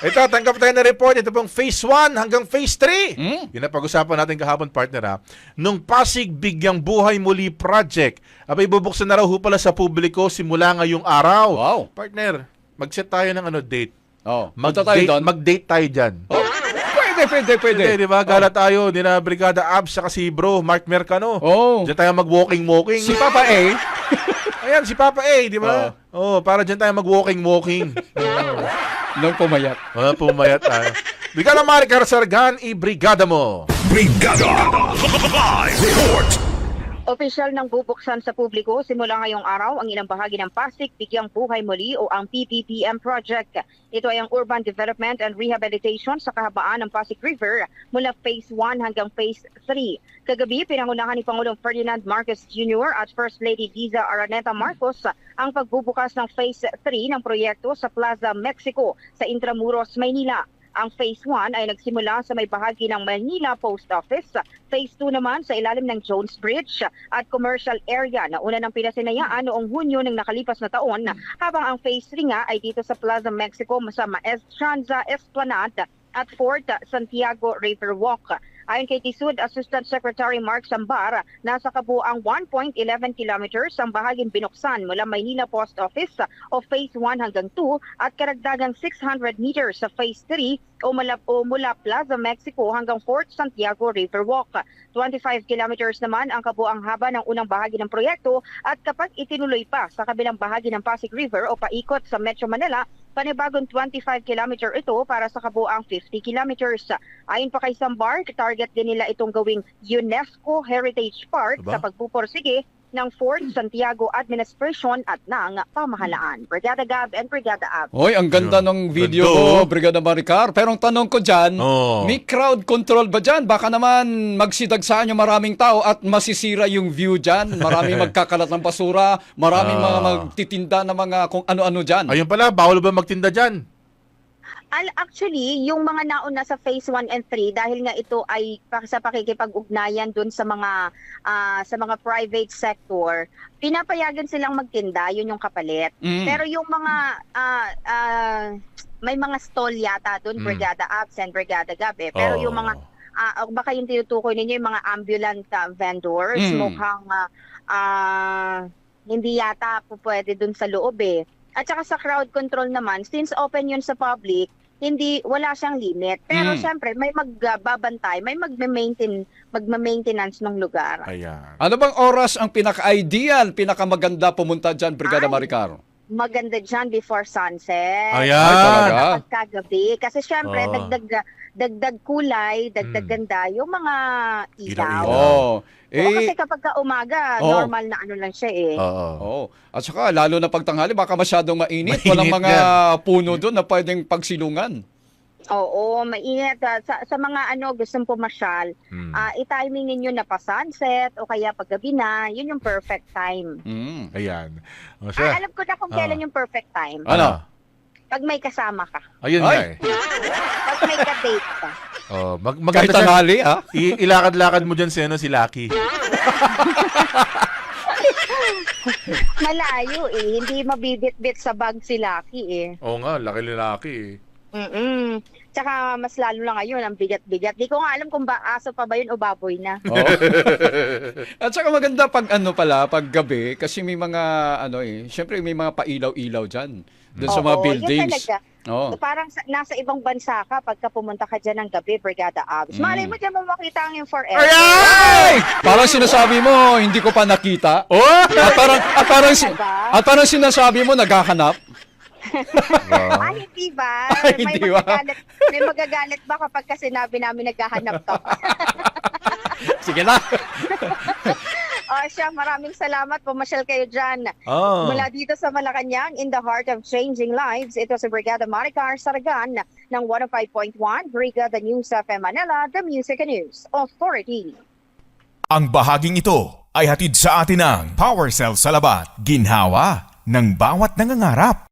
Ito, tanggap tayo na report. Ito pong phase 1 hanggang phase 3. Yun na pag-usapan natin kahapon, partner, ha. Nung Pasig Bigyang Buhay Muli Project, abay bubuksan na raw ho pala sa publiko simula ngayong araw. Wow. Partner, mag-set tayo ng date. Oh, punta tayo doon. Mag-date tayo dyan. Oh, pwede. Hindi, di ba? Gala tayo. Di na Brigada Abs saka si bro, Mark Mercano. Oh. Diyan tayo mag-walking. Si Papa A. Ayan, si Papa A, di ba? Para dyan tayo mag-walking. Nung pumayat. Pumayat tayo. Brigada Maricar Sargan, i-brigada mo. Brigada Live Report. Opisyal nang bubuksan sa publiko simula ngayong araw ang ilang bahagi ng Pasig Bigyang Buhay Muli o ang PBBM project. Ito ay ang urban development and rehabilitation sa kahabaan ng Pasig River mula Phase 1 hanggang Phase 3. Kagabi, pinangunahan ni Pangulong Ferdinand Marcos Jr. at First Lady Liza Araneta Marcos ang pagbubukas ng Phase 3 ng proyekto sa Plaza Mexico sa Intramuros, Maynila. Ang Phase 1 ay nagsimula sa may bahagi ng Manila Post Office. Phase 2 naman sa ilalim ng Jones Bridge at commercial area na una ng pinasinayaan noong Hunyo ng nakalipas na taon, habang ang Phase 3 nga ay dito sa Plaza Mexico sa Maestranza Esplanade at Fort Santiago Riverwalk. Ayon kay TISUD Assistant Secretary Mark Sambar, nasa kabuang 1.11 kilometers ang bahaging binuksan mula Maynila Post Office o Phase 1 hanggang 2 at karagdagang 600 meters sa Phase 3 o mula Plaza Mexico hanggang Fort Santiago Riverwalk. 25 kilometers naman ang kabuang haba ng unang bahagi ng proyekto at kapag itinuloy pa sa kabilang bahagi ng Pasig River o paikot sa Metro Manila, panibagong 25 kilometer ito para sa kabuang 50 kilometers. Ayon pa kay Sambar, target din nila itong gawing UNESCO Heritage Park sa pagpupursige ng Fort Santiago Administration at ng pamahalaan. Brigada Gab and Brigada Ab. Hoy, ang ganda ng video Ganda. ko, Brigada Maricar. Pero ang tanong ko dyan, may crowd control ba dyan? Baka naman magsidagsaan yung maraming tao at masisira yung view dyan. Maraming magkakalat ng basura, maraming mga magtitinda ng mga kung ano-ano dyan. Ayun pala, bawal ba magtinda dyan? Actually, yung mga nauna sa Phase 1 and 3, dahil nga ito ay sa pakikipag-ugnayan dun sa mga private sector, pinapayagan silang magtinda, yun yung kapalit. Pero yung mga may mga stall yata dun, Brigada Abs and Brigada Gabi. Pero yung mga baka yung tinutukoy ninyo yung mga ambulant vendors, mukhang hindi yata po pwede dun sa loob eh. At saka sa crowd control naman, since open yun sa public, wala siyang limit. Pero syempre, may magbabantay, may magma-maintenance ng lugar. Ayan. Ano bang oras ang pinaka-ideal, pinakamaganda pumunta dyan, Brigada Maricar? Maganda dyan before sunset. Ayan. Ay, talaga? At kagabi. Kasi syempre, dagdag kulay, dagdag ganda, yung mga ilaw. Eh, kasi kapag umaga, normal na ano lang siya eh. At saka, lalo na pagtanghali, baka masyadong mainit. Walang mga puno doon na pwedeng pagsilungan. Oo, mainit. Sa mga gustong pumasyal, i-timing ninyo na pa sunset o kaya paggabi na, yun yung perfect time. Ayan. Alam ko na kung kailan yung perfect time. Ano? Pag may kasama ka. Ayun nga eh. Pag may ka-date ka. Kahit tanghali, ha? Ilakad-lakad mo dyan si Lucky. Malayo eh. Hindi mabibit-bit sa bag si Lucky eh. Oo nga, laki eh. Tsaka mas lalo na ngayon, ang bigat-bigat. Di ko nga alam kung aso pa ba yun o baboy na. At saka maganda pag gabi, kasi may mga, syempre may mga pailaw-ilaw dyan. Doon sa mga buildings. Yun talaga. Parang nasa ibang bansa ka pagka pumunta ka dyan ng gabi, Brigada Abs. Malay mo dyan mo makita ang yung forever. Ay! Parang sinasabi mo, hindi ko pa nakita. At parang sinasabi mo, naghahanap. Hindi ba? Hindi ba? May magagalit ba kapag sinabi namin naghahanap ka? Sige na. Siya, maraming salamat. Pumasyal kayo dyan. Mula dito sa Malacanang, in the heart of changing lives, ito si Brigada Maricar Sargan ng 105.1 Brigada News FM Manila, the Music and News Authority. Ang bahaging ito ay hatid sa atin ng Power Cell Salabat, ginhawa ng bawat nangangarap.